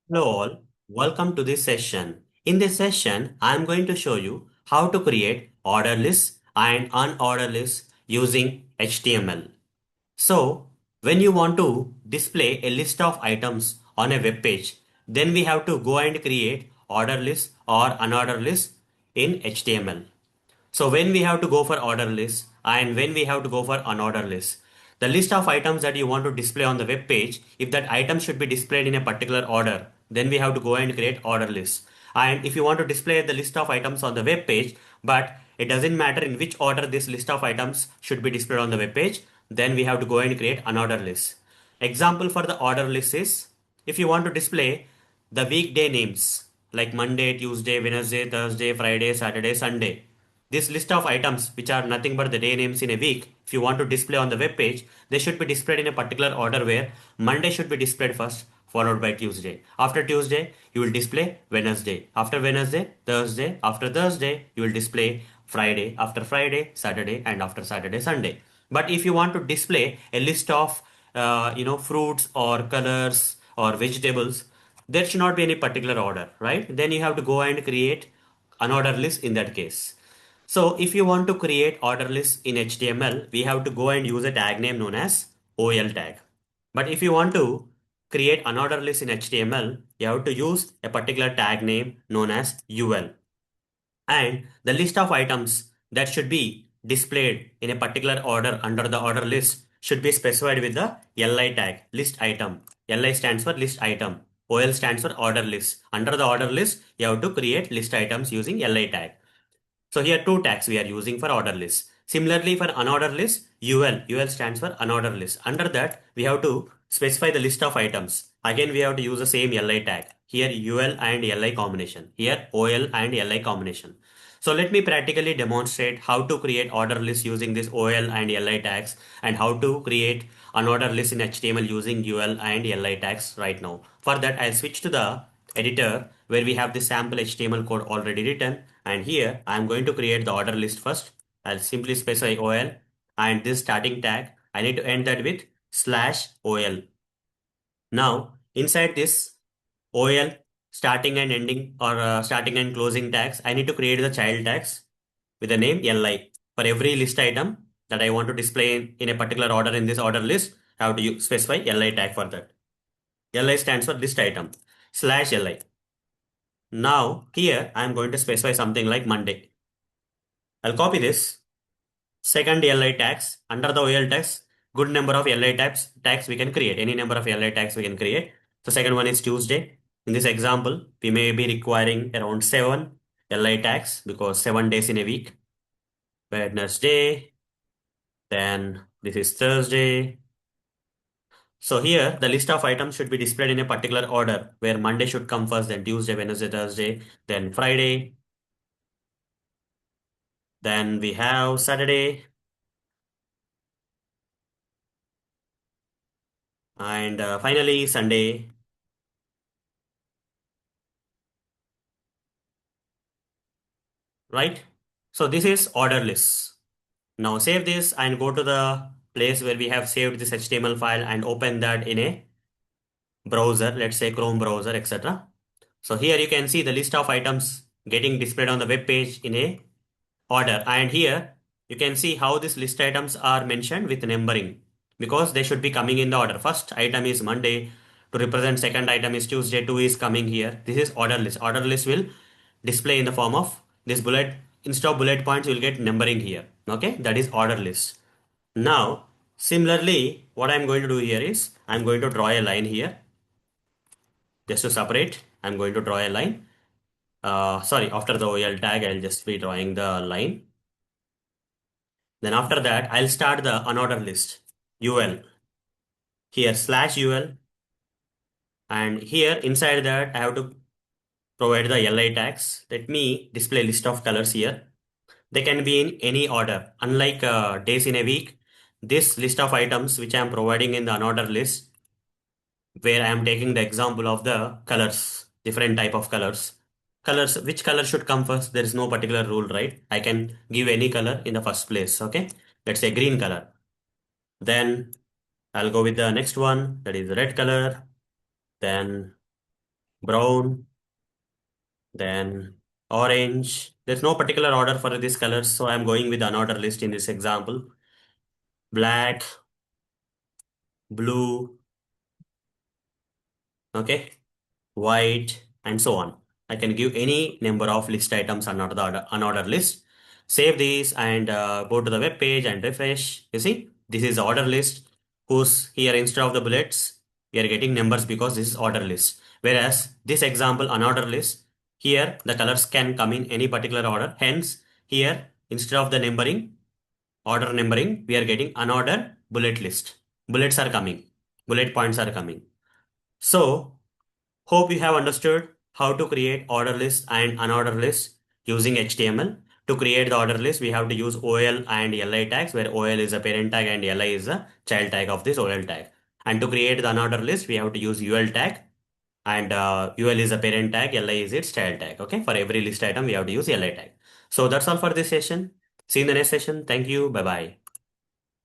Hello all, welcome to this session. In this session, I am going to show you how to create order lists and unordered lists using HTML. So, when you want to display a list of items on a web page, then we have to go and create order list or unordered list in HTML. So when we have to go for order list and when we have to go for unordered list, the list of items that you want to display on the web page, if that item should be displayed in a particular order, then we have to go and create order list. And if you want to display the list of items on the web page, but it doesn't matter in which order this list of items should be displayed on the web page, then we have to go and create unordered list. Example for the order list is if you want to display the weekday names like Monday, Tuesday, Wednesday, Thursday, Friday, Saturday, Sunday. This list of items, which are nothing but the day names in a week, if you want to display on the web page, they should be displayed in a particular order where Monday should be displayed first, followed by Tuesday. After Tuesday, you will display Wednesday. After Wednesday, Thursday. After Thursday, you will display Friday. After Friday, Saturday, and after Saturday, Sunday. But if you want to display a list of fruits or colors or vegetables, there should not be any particular order, right? Then you have to go and create an order list in that case. So if you want to create order list in HTML, we have to go and use a tag name known as OL tag. But if you want to create an order list in HTML, you have to use a particular tag name known as UL. And the list of items that should be displayed in a particular order under the order list should be specified with the LI tag, list item. LI stands for list item. OL stands for order list. Under the order list, you have to create list items using LI tag. So here two tags we are using for order list. Similarly for unordered list, UL stands for unordered list. Under that, we have to specify the list of items. Again, we have to use the same LI tag. Here UL and LI combination. Here OL and LI combination. So let me practically demonstrate how to create order list using this OL and LI tags and how to create unordered list in HTML using UL and LI tags right now. For that, I'll switch to the editor where we have the sample HTML code already written, and here I'm going to create the order list first. I'll simply specify OL and this starting tag I need to end that with /OL. Now inside this OL starting and ending or starting and closing tags, I need to create the child tags with the name LI. For every list item that I want to display in a particular order in this order list, I have to specify LI tag for that. LI stands for list item /LI. Now here I am going to specify something like Monday. I'll copy this. Second LI tags under the OL tags, good number of LI tags we can create. Any number of LI tags we can create. The second one is Tuesday. In this example, we may be requiring around 7 LI tags because 7 days in a week. Wednesday, then this is Thursday. So here the list of items should be displayed in a particular order where Monday should come first, then Tuesday, Wednesday, Thursday, then Friday, then we have Saturday, and finally Sunday, right? So this is order list. Now save this and go to the place where we have saved this HTML file and open that in a browser, let's say Chrome browser, etc. So here you can see the list of items getting displayed on the web page in a order. And here you can see how these list items are mentioned with numbering because they should be coming in the order. First item is Monday to represent, second item is Tuesday, 2 is coming here. This is order list. Order list will display in the form of this bullet. Instead of bullet points, you will get numbering here. Okay, that is order list. Now, similarly, what I'm going to do here is I'm going to draw a line here just to separate. I'm going to draw a line. Sorry, after the OL tag, I'll just be drawing the line. Then after that, I'll start the unordered list. UL. Here /UL. And here inside that, I have to provide the LI tags. Let me display list of colors here. They can be in any order. Unlike days in a week, this list of items which I am providing in the unordered list, where I am taking the example of the colors, different type of colors. Colors, which color should come first? There is no particular rule, right? I can give any color in the first place. Okay. Let's say green color. Then I'll go with the next one, that is the red color. Then brown, then orange. There's no particular order for these colors, so I'm going with unordered list in this example. Black, blue, okay, white, and so on. I can give any number of list items under the unordered list. Save these and go to the web page and refresh. You see, this is the order list whose here instead of the bullets, we are getting numbers because this is order list. Whereas this example unordered list, here the colors can come in any particular order. Hence, here instead of the numbering, order numbering, we are getting unordered bullet list. Bullets are coming. Bullet points are coming. So, hope you have understood how to create order list and unordered list using HTML. To create the order list, we have to use OL and LI tags, where OL is a parent tag and LI is a child tag of this OL tag. And to create the unordered list, we have to use UL tag, and UL is a parent tag, LI is its child tag. Okay, for every list item, we have to use LI tag. So that's all for this session. See you in the next session. Thank you. Bye bye.